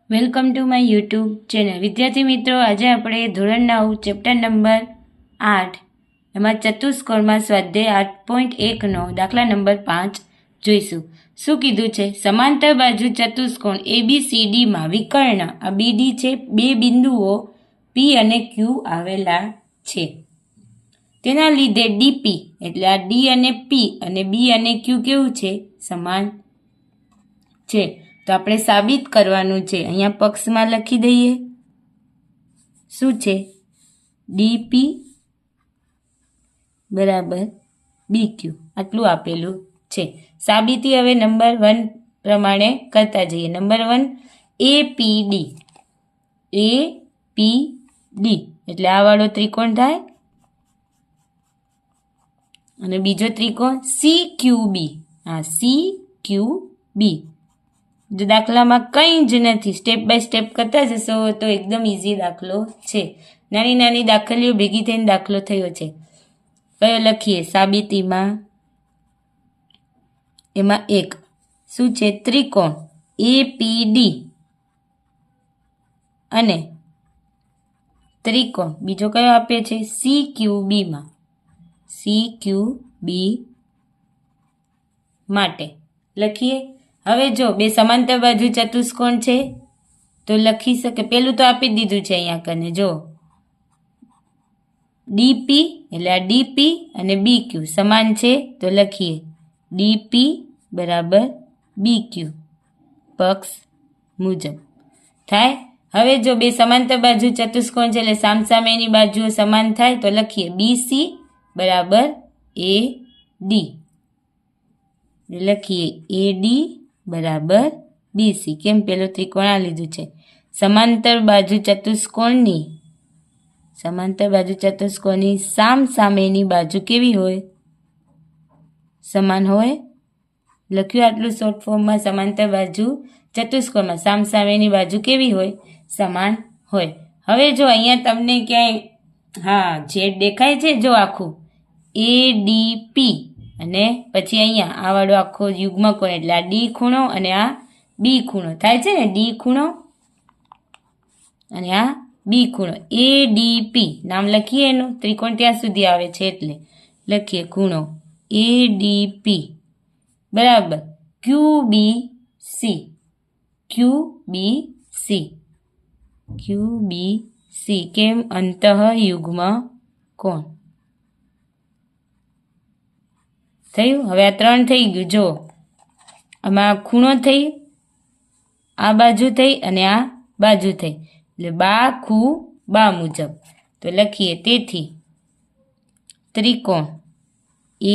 Welcome to my YouTube channel. વિદ્યાર્થી મિત્રો, આજે આપણે ધોરણ 9 ચેપ્ટર નંબર 8 એમાં ચતુષ્કોણમાં સ્વાધ્યાય 8.1નો દાખલા નંબર 5 જોઈશું. શું કીધું છે? સમાંતર બાજુ ચતુષ્કોણ ABCDમાં વિકર્ણ આ BD છે, બે બિંદુઓ P અને Q આવેલા છે. તેના લીધે DP એટલે આ D અને P અને B અને Q કેવું છે? સમાન છે. તો આપણે સાબિત કરવાનું છે. અહીંયા પક્ષમાં લખી દઈએ. શું છે? DP બરાબર BQ આટલું આપેલું છે. સાબિતી હવે નંબર 1 પ્રમાણે કરતા જઈએ. Number 1 APD. APD એટલે આ વાળો ત્રિકોણ થાય અને બીજો ત્રિકોણ CQB. હા, CQB. જો દાખલામાં કંઈ જ નથી, સ્ટેપ બાય સ્ટેપ કરતા જશો તો એકદમ ઇઝી દાખલો છે. નાની નાની દાખલીઓ ભેગી થઈને દાખલો થયો છે. કયો લખીએ સાબિતીમાં? એમાં એક શું છે? ત્રિકોણ APD અને ત્રિકોણ બીજો કયો આપે છે? CQBમાં. CQB માટે લખીએ. હવે જો બે સમાંતર બાજુ ચતુષ્કોણ છે તો લખી શકે. પેલું તો આપી દીધું છે અહીંયા કને. જો DP એટલે આ DP અને BQ સમાન છે તો લખીએ DP બરાબર BQ પક્ષ મુજબ થાય. હવે જો બે સમાંતર બાજુ ચતુષ્કોણ છે એટલે સામસામેની બાજુઓ સમાન થાય તો લખીએ BC બરાબર AD. લખીએ AD બરાબર BC. કેમ? પેલો ત્રિકોણ આ લીધું છે. સમાંતર બાજુ ચતુષ્કોણની સામસામેની બાજુ કેવી હોય? સમાન હોય. લખ્યું આટલું શોર્ટ ફોર્મમાં. સમાંતર બાજુ ચતુષ્કોણમાં સામસામેની બાજુ કેવી હોય? સમાન હોય. હવે જો અહીંયા તમને ક્યાંય ઝેડ દેખાય છે? જો આખું ADP અને પછી અહીંયા આ વાળો આખો યુગ્મ કોણ એટલે આ D ખૂણો અને આ B ખૂણો થાય છે ને. D ખૂણો અને આ B ખૂણો ADP નામ લખીએ એનું. ત્રિકોણ ત્યાં સુધી આવે છે એટલે લખીએ ખૂણો ADP બરાબર QBC. QBC કેમ? અંતઃયુગ્મ કોણ થયું. હવે આ 3 થઈ ગયું. જો આમાં ખૂણો થઈ, આ બાજુ થઈ અને આ બાજુ થઈ એટલે બા મુજબ તો લખીએ. તેથી ત્રિકોણ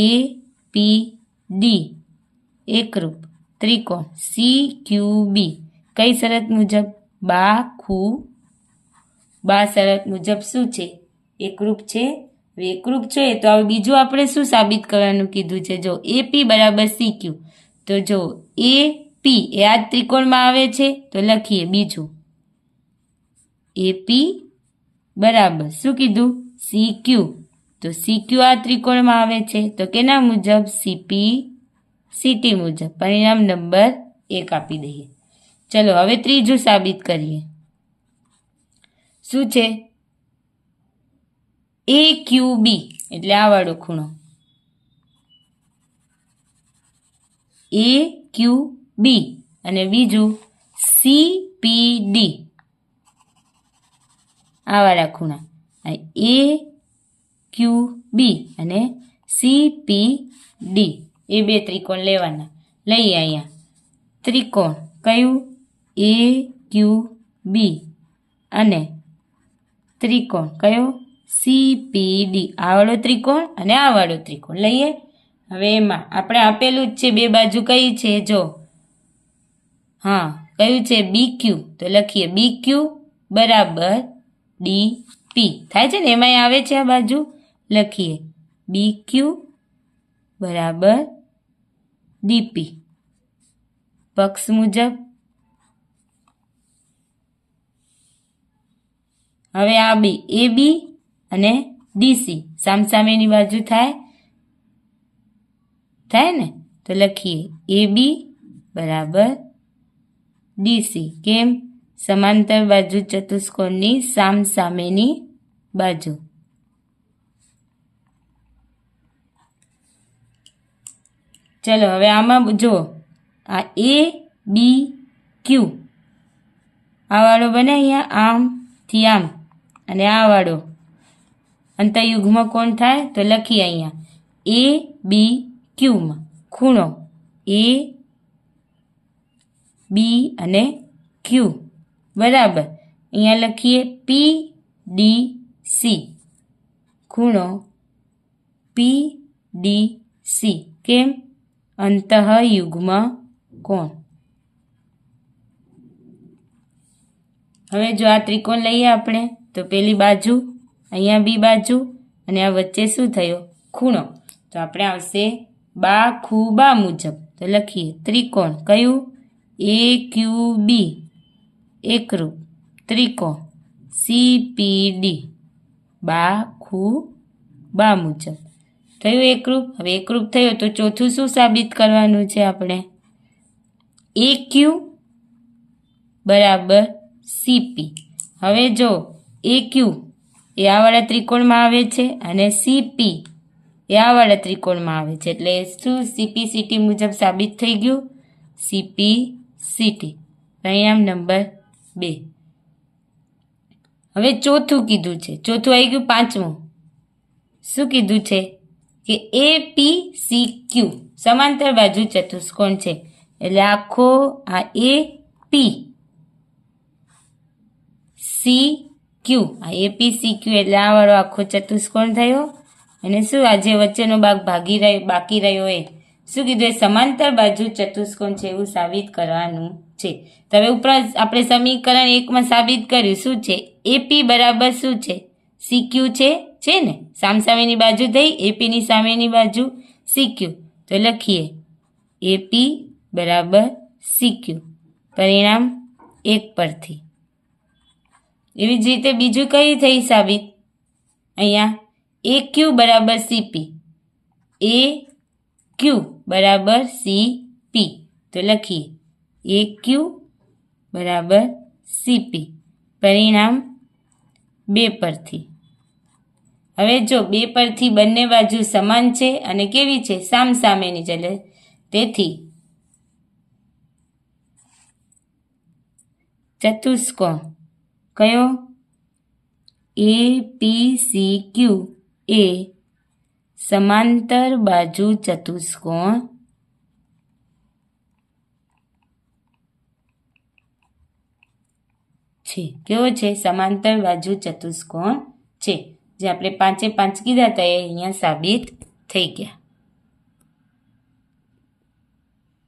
APD એકરૂપ ત્રિકોણ CQB કઈ શરત મુજબ? બા શરત મુજબ શું છે? એકરૂપ છે. એકરૂપ છે તો હવે બીજું આપણે શું સાબિત કરવાનું કીધું છે? જો AP બરાબર CQ તો જો AP એ આ ત્રિકોણમાં આવે છે તો લખીએ બીજું AP બરાબર શું કીધું? CQ તો CQ આ ત્રિકોણમાં આવે છે તો કેના મુજબ? CT મુજબ. પરિણામ નંબર 1 આપી દઈએ. ચલો હવે ત્રીજું સાબિત કરીએ. શું છે? AQB એટલે આ વાળો ખૂણો AQB અને બીજું CPD આ વાળા ખૂણા AQB અને CPD એ બે ત્રિકોણ લેવાના. લઈએ અહીંયા ત્રિકોણ કયું? AQB અને ત્રિકોણ કયો? CPD. આ વાળો ત્રિકોણ અને આ વાળો ત્રિકોણ લઈએ. હવે એમાં આપણે આપેલું જ છે બે બાજુ કઈ છે? જો કયું છે? BQ તો લખીએ BQ બરાબર DP થાય છે ને. એમાંય આવે છે આ બાજુ લખીએ BQ બરાબર DP પક્ષ મુજબ. હવે આ AB અને DC સામસામેની બાજુ થાય ને તો લખીએ AB બરાબર DC. કેમ? સમાંતર બાજુ ચતુષ્કોણની સામસામેની બાજુ. ચલો હવે આમાં જો આ ABQ આ વાળો બને અહીંયા આમથી આમ અને આ વાળો અંતરયુગ્મ કોણ થાય તો લખીએ અહીંયા ABQમાં ખૂણો AB અને Q બરાબર. અહીંયા લખીએ PDC ખૂણો PDC. કેમ? અંતઃયુગ્મ કોણ. હવે જો આ ત્રિકોણ લઈએ આપણે તો પેલી બાજુ અહીંયા બી બાજુ અને આ વચ્ચે શું થયો ખૂણો, તો આપણે આવશે બાખુબા મુજબ. તો લખીએ ત્રિકોણ કયું AQB એકરૂપ ત્રિકોણ CPD બાખુબા મુજબ થયું એકરૂપ. હવે એકરૂપ થયો તો ચોથું શું સાબિત કરવાનું છે આપણે? AQ બરાબર CP. હવે જો AQ એ આ વાળા ત્રિકોણમાં આવે છે અને CP એ આ વાળા ત્રિકોણમાં આવે છે, એટલે શું CPCT મુજબ સાબિત થઈ ગયું? CPCT. પરિણામ નંબર 2. હવે ચોથું કીધું છે, ચોથું આવી ગયું. પાંચમું શું કીધું છે કે APCQ સમાંતર બાજુ ચતુષ્કોણ છે, એટલે આખો આ AP CQ આ APCQ એટલે આ વાળો આખો ચતુષ્કોણ થયો. અને શું આ જે વચ્ચેનો ભાગ બાકી રહ્યો એ શું કીધું? એ સમાંતર બાજુ ચતુષ્કોણ છે એવું સાબિત કરવાનું છે. તો હવે ઉપરાંત આપણે સમીકરણ 1માં સાબિત કર્યું શું છે? AP બરાબર શું છે? CQ છે ને, સામસામેની બાજુ થઈ APની સામેની બાજુ CQ. તો લખીએ AP બરાબર CQ પરિણામ 1 પરથી. એવી જ રીતે બીજું કઈ થઈ સાબિત? અહીંયા AQ બરાબર CP AQ બરાબર CP. તો લખીએ AQ બરાબર CP પરિણામ 2 પરથી. હવે જો 2 પરથી બંને બાજુ સમાન છે અને કેવી છે? સામસામેની છે, એટલે તેથી ચતુષ્કોણ કયો? APCQ એ સમાંતર બાજુ ચતુષ્કોણ છે. કેવો છે? સમાંતર બાજુ ચતુષ્કોણ છે. જે આપણે 5 એ 5 કીધા હતા એ અહીંયા સાબિત થઈ ગયા.